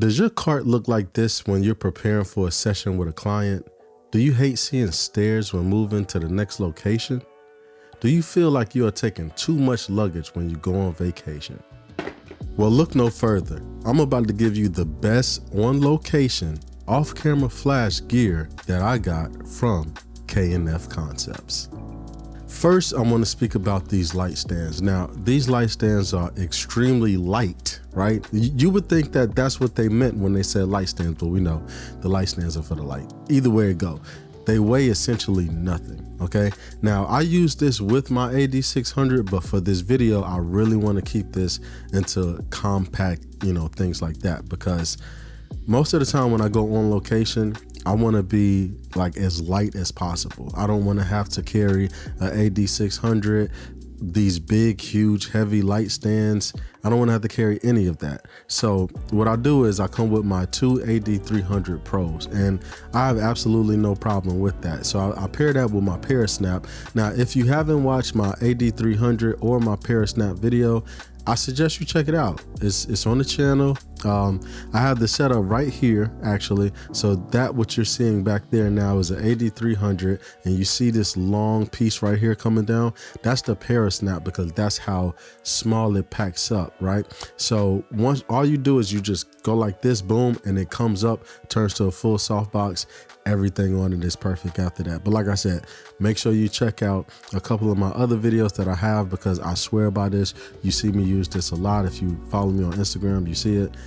Does your cart look like this when you're preparing for a session with a client? Do you hate seeing stairs when moving to the next location? Do you feel like you are taking too much luggage when you go on vacation? Well, look no further. I'm about to give you the best on location, off-camera flash gear that I got from K&F Concepts. First, I want to speak about these light stands. Now, these light stands are extremely light, right? You would think that that's what they meant when they said light stands, but we know the light stands are for the light. Either way it go, they weigh essentially nothing, okay? Now, I use this with my AD600, but for this video, I really want to keep this into compact, things like that, because most of the time when I go on location, I want to be like as light as possible. I don't want to have to carry an AD600, these big, huge, heavy light stands. I don't want to have to carry any of that. So what I do is I come with my two AD300 Pros, and I have absolutely no problem with that. So I pair that with my Perisnap. Now, if you haven't watched my AD300 or my Perisnap video, I suggest you check it out. It's on the channel. I have the setup right here, actually. So that what you're seeing back there now is an AD300, and you see this long piece right here coming down. That's the Perisnap, because that's how small it packs up, right? So once all you do is you just go like this, boom, and it comes up, turns to a full softbox. Everything on it is perfect after that. But like I said, make sure you check out a couple of my other videos that I have, because I swear by this. You see me use this a lot. If you follow me on Instagram, you see it.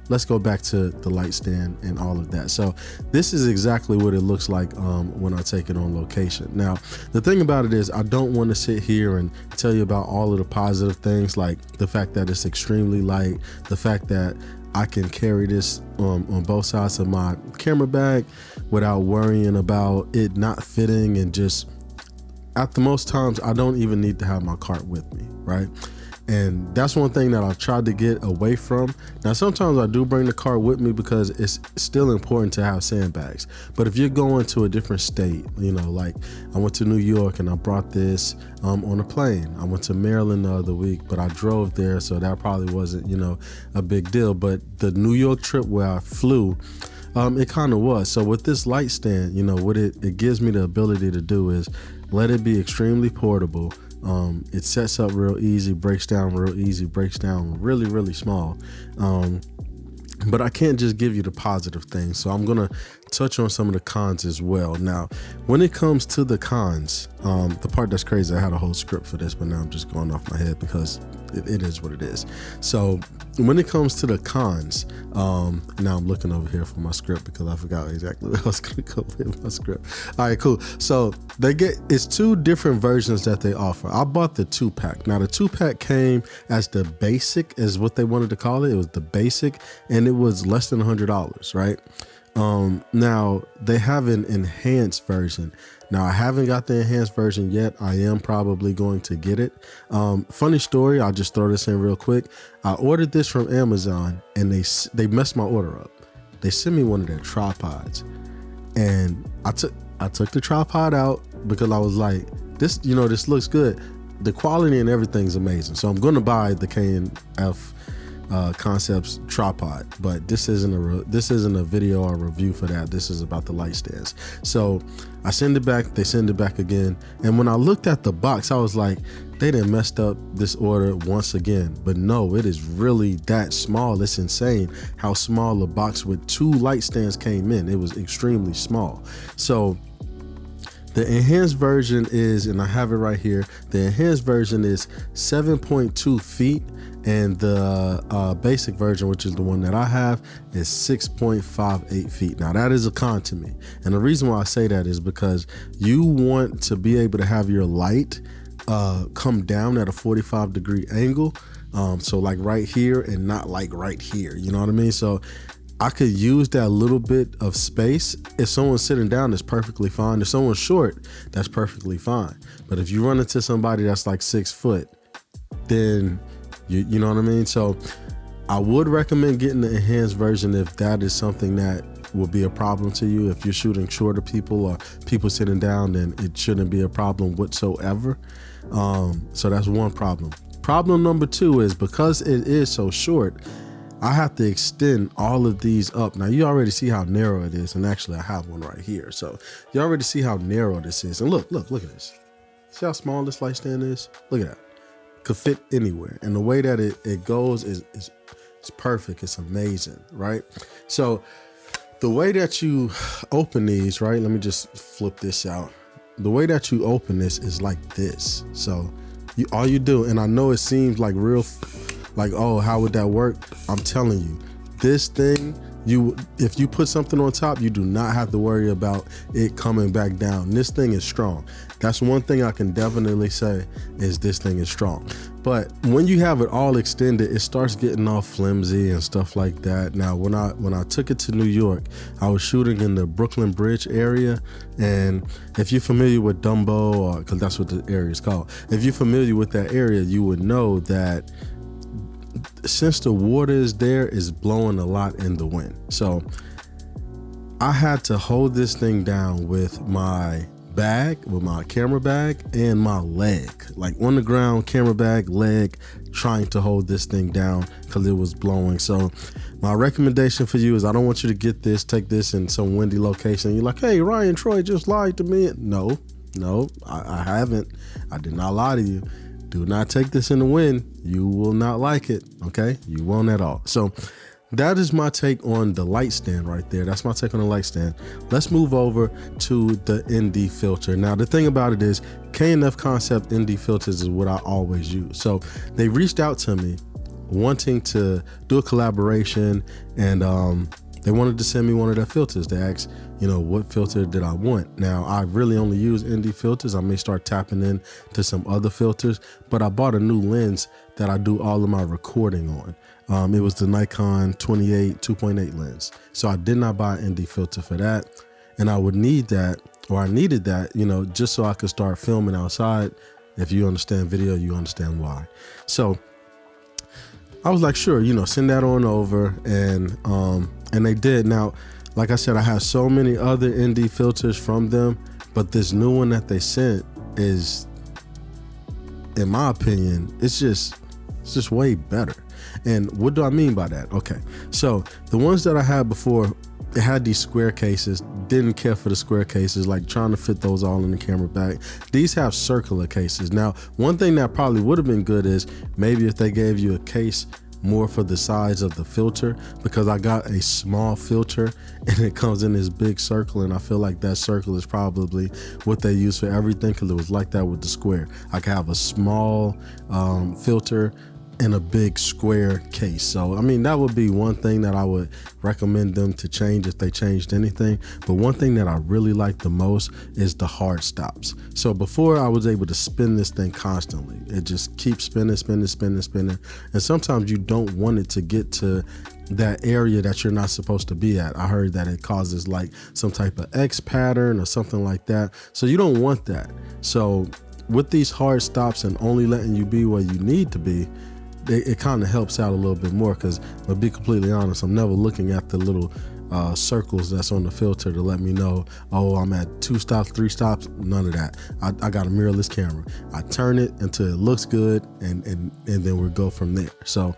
Let's go back to the light stand and all of that. So this is exactly what it looks like when I take it on location. Now, the thing about it is I don't want to sit here and tell you about all of the positive things, like the fact that it's extremely light, the fact that I can carry this on both sides of my camera bag without worrying about it not fitting, and just at the most times I don't even need to have my cart with me, right? And that's one thing that I've tried to get away from. Now, sometimes I do bring the cart with me because it's still important to have sandbags. But if you're going to a different state, like I went to New York and I brought this on a plane. I went to Maryland the other week, but I drove there, so that probably wasn't, a big deal. But the New York trip where I flew, it kind of was. So with this light stand, what it gives me the ability to do is let it be extremely portable. It sets up real easy, breaks down real easy, breaks down really, really small. But I can't just give you the positive things. So I'm going to touch on some of the cons as well. Now, when it comes to the cons, the part that's crazy, I had a whole script for this, but now I'm just going off my head because it is what it is. So when it comes to the cons, now I'm looking over here for my script because I forgot exactly what I was going to go with my script. All right, cool. So it's two different versions that they offer. I bought the 2-pack. Now the 2-pack came as the basic, is what they wanted to call it. It was the basic, and it was less than $100, right? Now they have an enhanced version. Now I haven't got the enhanced version yet. I am probably going to get it. Funny story, I'll just throw this in real quick. I ordered this from Amazon, and they messed my order up. They sent me one of their tripods, and I took the tripod out because I was like, this looks good. The quality and everything's amazing. So I'm going to buy the K&F Concepts tripod, but this isn't a video or review for that. This is about the light stands. So I send it back, they send it back again, and when I looked at the box, I was like, they done messed up this order once again. But no, it is really that small. It's insane how small a box with 2 light stands came in. It was extremely small. So the enhanced version is, and I have it right here, the enhanced version is 7.2 feet, and the basic version, which is the one that I have, is 6.58 feet. Now that is a con to me, and the reason why I say that is because you want to be able to have your light come down at a 45-degree angle, so like right here and not like right here, you know what I mean? So I could use that little bit of space. If someone's sitting down, that's perfectly fine. If someone's short, that's perfectly fine. But if you run into somebody that's like 6 foot, then you know what I mean? So I would recommend getting the enhanced version if that is something that will be a problem to you. If you're shooting shorter people or people sitting down, then it shouldn't be a problem whatsoever. So that's one problem. Problem number 2 is because it is so short, I have to extend all of these up. Now you already see how narrow it is, and actually I have one right here. So you already see how narrow this is. And look at this. See how small this light stand is? Look at that. Could fit anywhere. And the way that it goes is perfect. It's amazing, right? So the way that you open these, right? Let me just flip this out. The way that you open this is like this. So all you do, and I know it seems like real, like, oh, how would that work? I'm telling you, this thing, if you put something on top, you do not have to worry about it coming back down. This thing is strong. That's one thing I can definitely say is this thing is strong. But when you have it all extended, it starts getting all flimsy and stuff like that. Now, when I took it to New York, I was shooting in the Brooklyn Bridge area. And if you're familiar with Dumbo, or because that's what the area is called, if you're familiar with that area, you would know that since the water is there, it's blowing a lot in the wind. So I had to hold this thing down with my bag, with my camera bag and my leg, like on the ground, camera bag, leg, trying to hold this thing down because it was blowing. So my recommendation for you is, I don't want you to take this in some windy location. You're like, hey, Ryan Troy just lied to me. No, I haven't. I did not lie to you. Do not take this in the wind. You will not like it, okay? You won't at all. So that is my take on the light stand right there. That's my take on the light stand. Let's move over to the ND filter. Now, the thing about it is, K&F Concept ND filters is what I always use. So they reached out to me wanting to do a collaboration, and they wanted to send me one of their filters. They asked, what filter did I want? Now, I really only use ND filters. I may start tapping in to some other filters, but I bought a new lens that I do all of my recording on. It was the Nikon 28 2.8 lens. So I did not buy an ND filter for that. And I would need that, or I needed that, just so I could start filming outside. If you understand video, you understand why. So I was like, sure, send that on over. And they did. Now, like I said, I have so many other ND filters from them, but this new one that they sent is, in my opinion, it's just way better. And what do I mean by that? Okay, so the ones that I had before, it had these square cases. Didn't care for the square cases, like trying to fit those all in the camera bag. These have circular cases. Now, one thing that probably would have been good is maybe if they gave you a case more for the size of the filter, because I got a small filter and it comes in this big circle, and I feel like that circle is probably what they use for everything, because it was like that with the square. I could have a small filter in a big square case. So, I mean, that would be one thing that I would recommend them to change if they changed anything. But one thing that I really like the most is the hard stops. So before, I was able to spin this thing constantly. It just keeps spinning. And sometimes you don't want it to get to that area that you're not supposed to be at. I heard that it causes like some type of X pattern or something like that. So you don't want that. So with these hard stops and only letting you be where you need to be, it kind of helps out a little bit more, because I'll be completely honest, I'm never looking at the little circles that's on the filter to let me know, oh, I'm at 2 stops, 3 stops, none of that. I got a mirrorless camera. I turn it until it looks good, and then we'll go from there. So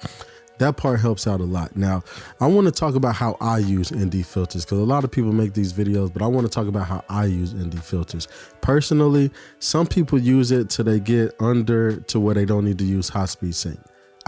that part helps out a lot. Now, I want to talk about how I use ND filters, because a lot of people make these videos, but I want to talk about how I use ND filters. Personally, some people use it till they get under to where they don't need to use high speed sync.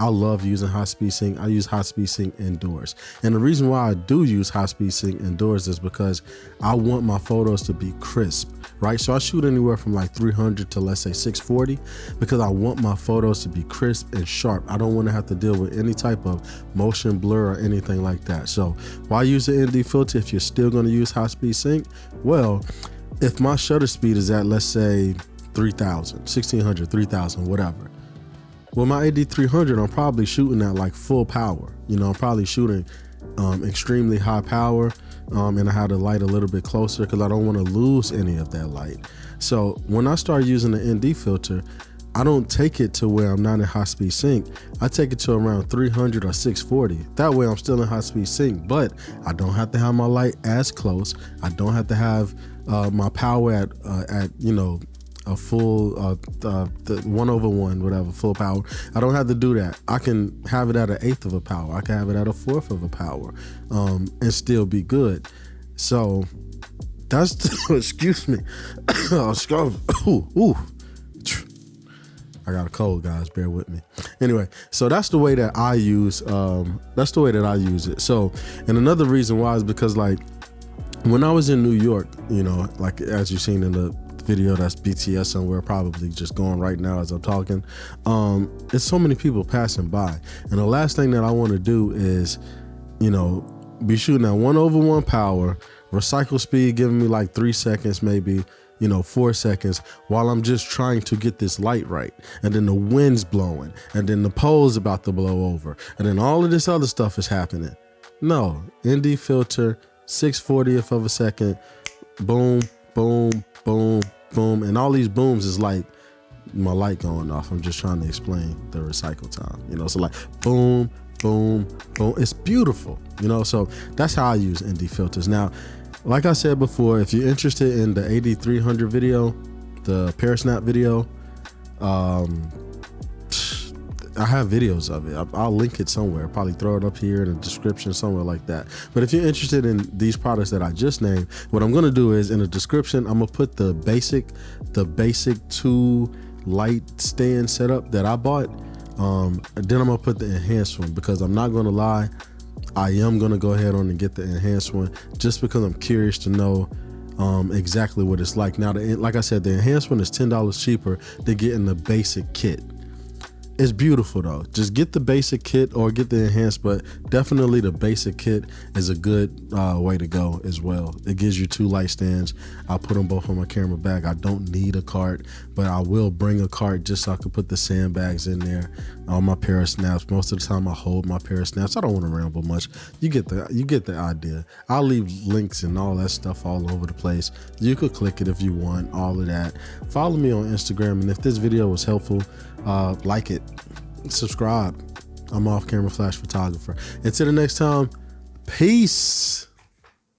I love using high speed sync. I use high speed sync indoors. And the reason why I do use high speed sync indoors is because I want my photos to be crisp, right? So I shoot anywhere from like 300 to, let's say, 640, because I want my photos to be crisp and sharp. I don't want to have to deal with any type of motion blur or anything like that. So why use the ND filter if you're still going to use high speed sync? Well, if my shutter speed is at, let's say, 3000, 1600, 3000, whatever. Well, my AD300, I'm probably shooting at like full power. I'm probably shooting extremely high power, and I had to light a little bit closer because I don't want to lose any of that light. So when I start using the ND filter, I don't take it to where I'm not in high speed sync. I take it to around 300 or 640. That way I'm still in high speed sync, but I don't have to have my light as close. I don't have to have my power at a full the 1/1, whatever, full power. I don't have to do that. I can have it at 1/8 of a power. I can have it at 1/4 of a power, and still be good. So that's excuse me. Ooh. I got a cold, guys. Bear with me. Anyway, so that's the way that I use. That's the way that I use it. So, and another reason why is because, like, when I was in New York, you know, like as you've seen in the video, that's BTS somewhere, probably just going right now as I'm talking. It's so many people passing by, and the last thing that I want to do is, you know, be shooting at 1/1 power, recycle speed giving me like 3 seconds, maybe, you know, 4 seconds, while I'm just trying to get this light right. And then the wind's blowing, and then the pole's about to blow over, and then all of this other stuff is happening. No, ND filter, 6/40th of a second, boom, boom, boom, boom. And all these booms is like my light going off. I'm just trying to explain the recycle time, you know, so like boom, boom, boom. It's beautiful, you know, so that's how I use ND filters. Now, like I said before, if you're interested in the 8300 video, the Perisnap video, I have videos of it. I'll link it somewhere, probably throw it up here in the description, somewhere like that. But if you're interested in these products that I just named, what I'm gonna do is in the description, I'm gonna put the basic 2 light stand setup that I bought. Then I'm gonna put the enhanced one, because I'm not gonna lie, I am gonna go ahead on and get the enhanced one just because I'm curious to know exactly what it's like. Now, like I said, the enhanced one is $10 cheaper than getting the basic kit. It's beautiful though. Just get the basic kit or get the enhanced, but definitely the basic kit is a good way to go as well. It gives you 2 light stands. I'll put them both on my camera bag. I don't need a cart, but I will bring a cart just so I can put the sandbags in there. On my Perisnaps, most of the time I hold my Perisnaps. I don't want to ramble much. You get the idea. I'll leave links and all that stuff all over the place. You could click it if you want, all of that. Follow me on Instagram, and if this video was helpful, like it, subscribe. I'm Off Camera Flash Photographer. Until the next time, peace.